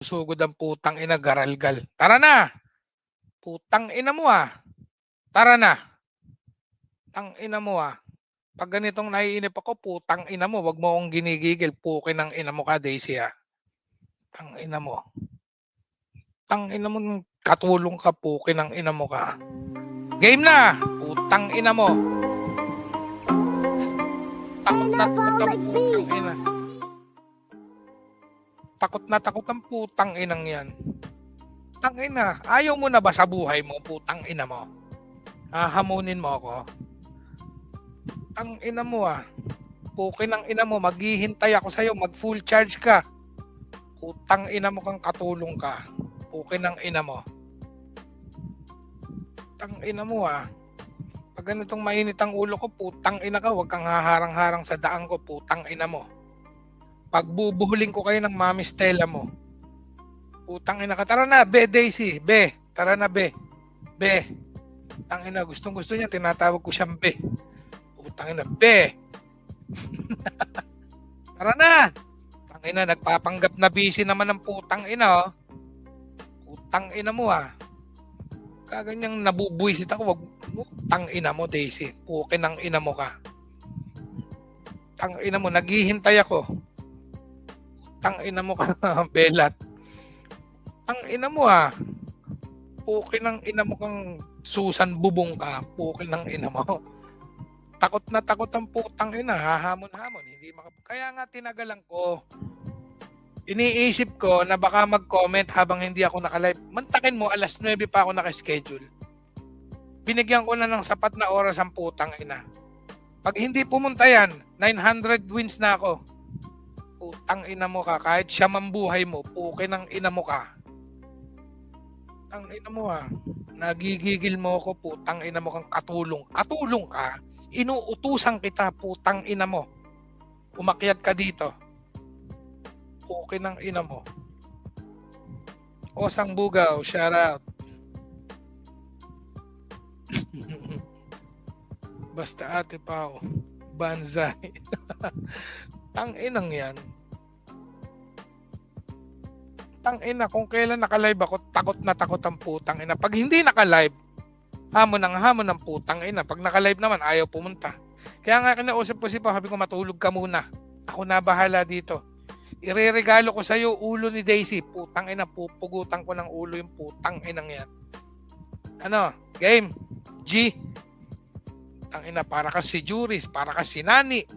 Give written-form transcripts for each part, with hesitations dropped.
Sugod ang putang ina, garalgal. Tara na! Putang ina mo ah. Tara na. Tang ina mo ah. Pag ganitong naiinip ako, putang ina mo, wag mo akong ginigigil. Pukin ng ina mo ka, Daisy ah. Tang ina mo. Tang ina mo, katulong ka, pukin ng ina mo ka. Game na! Putang ina mo. Takot na takot ang putang ina. Takot na takot ang putang inang yan. Tang ina, ayaw mo na ba sa buhay mo, putang ina mo? Hahamunin mo ako. Tang ina mo ah. Pukin ng ina mo, maghihintay ako sa'yo, mag full charge ka. Putang ina mo kang katulong ka. Pukin ng ina mo. Tang ina mo ah. Pag ganitong mainit ang ulo ko, putang ina ka, huwag kang haharang-harang sa daan ko, putang ina mo. Pagbubuhuling ko kayo ng Mami Stella mo. Putang ina ka. Tara na, be Daisy, be. Tara na, be. Be. Tang ina, gustong gusto niya, tinatawag ko siyang be. Putang ina, be. Tara na. Tang ina, nagpapanggap na busy naman ng putang ina oh. Putang ina mo ah. Kaganyang nabubuisit ako, wag tang ina mo Daisy. Pukin ng ina mo ka. Tang ina mo, naghihintay ako. Tang ina mo ka, Belat. Tang ina mo ah. Pukin ng ina mo kang Susan Bubong ka. Pukin ng ina mo. Takot na takot ang putang ina, hahamon-hamon, hindi kaya nga tinagalan ko. Iniisip ko na baka mag-comment habang hindi ako naka-live. Mantakin mo, alas 9 pa ako naka-schedule. Binigyan ko na ng sapat na oras ang putang ina. Pag hindi pumunta yan, 900 wins na ako. Putang ina mo ka, kahit siya mambuhay mo, pukin ng ina mo ka. Putang ina mo ah. Nagigigil mo ako, putang ina mo kang katulong. Katulong ka? Inuutusan kita, putang ina mo. Umakyat ka dito. Pukin ng ina mo. Osang Bugaw, shout out. Basta Ate Pao, banzai. Tang inang yan. Tang ina, kung kailan naka-live ako, takot na takot ang putang ina. Pag hindi naka-live, hamon ng putang ina. Pag naka-live naman, ayaw pumunta. Kaya nga kinausap ko si Pao, sabi ko matulog ka muna. Ako na bahala dito. Ireregalo ko sa'yo ulo ni Daisy. Putang ina, pupugutan ko ng ulo yung putang inang yan. Ano? Game? G? Putang ina, para kang si Juris, para kang si Nani,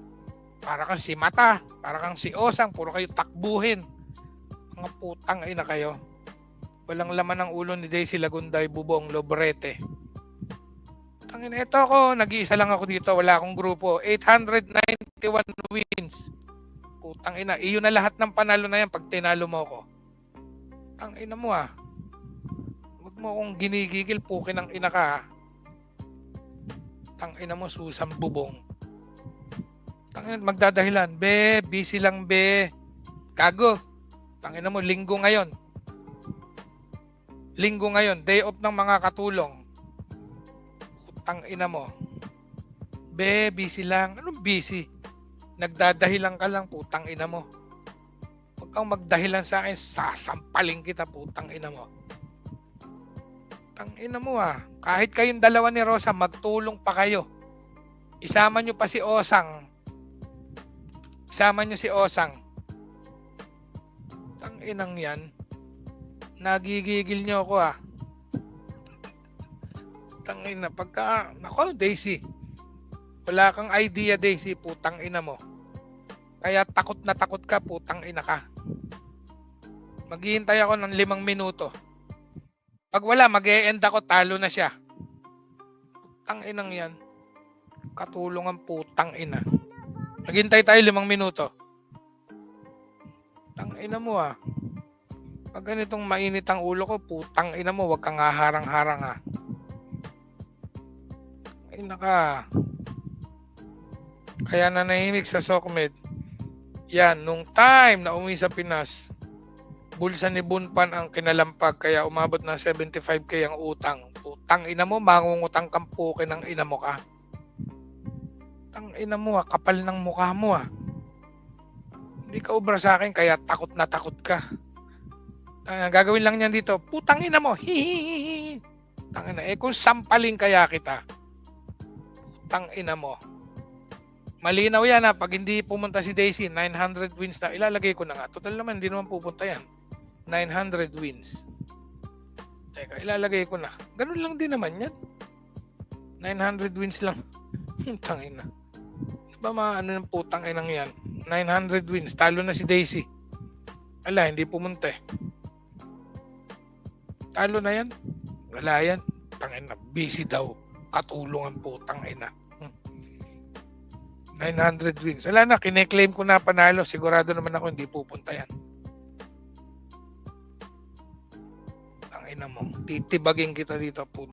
para kang si Mata, para kang si Osang, puro kayo takbuhin. Mga putang ina kayo. Walang laman ng ulo ni Daisy Lagunday, Bubong, Lobrete. Putang ina, ito ako, nag-iisa lang ako dito, wala akong grupo. 891 wins. Putang ina, iyo na lahat ng panalo na yan pag tinalo mo ako. Tang ina mo ah. Huwag mo akong ginigigil, pukin ng ina ka ah. Tang ina mo, Susan Bubong. Tang ina, magdadahilan. Be, busy lang be. Kago. Tang ina mo, linggo ngayon. Linggo ngayon, day off ng mga katulong. Putang ina mo. Be, busy lang. Anong busy? Nagdadahilan ka lang, putang ina mo. Huwag kang magdahilan sa akin, sasampaling kita, putang ina mo. Putang ina mo ah. Kahit kayong dalawa ni Rosa, magtulong pa kayo. Isama nyo pa si Osang. Isama nyo si Osang. Putang inang yan. Nagigigil nyo ako ah. Putang ina. Pagka, nako Daisy. Wala kang idea Daisy, putang ina mo. Kaya takot na takot ka, putang ina ka. Maghihintay ako ng 5 minuto. Pag wala, mag-e-end ako, talo na siya. Putang inang yan. Katulong ang putang ina. Maghintay tayo 5 minuto. Putang ina mo ah. Pag ganitong mainit ang ulo ko, putang ina mo, wag kang haharang-harang ah. Ina ka. Kaya nanahimik sa Sokmed. Yan, nung time na umuwi sa Pinas, bulsa ni Bunpan ang kinalampag kaya umabot ng 75k ang utang. Putang ina mo, mangungutang kang pukin ng ina mo ka. Putang ina mo ah, kapal ng mukha mo ah. Hindi ka ubra sa akin kaya takot na takot ka. Gagawin lang niyan dito, putang ina mo. Hihihihi. Tangina, kung sampaling kaya kita, putang ina mo. Malinaw yan ha, pag hindi pumunta si Daisy, 900 wins na, ilalagay ko na nga. Total naman, hindi naman pupunta yan. 900 wins. Teka, ilalagay ko na. Ganun lang din naman yan. 900 wins lang. Tangina. Ba maano ng putang inang yan? 900 wins, talo na si Daisy. Ala, hindi pumunta eh. Talo na yan. Wala yan. Tangina, busy daw. Katulong ang putang ina. 900 wins. Wala na, kine-claim ko na panalo. Sigurado naman ako hindi pupunta yan. Tangina mo. Titibagin kita dito, puto.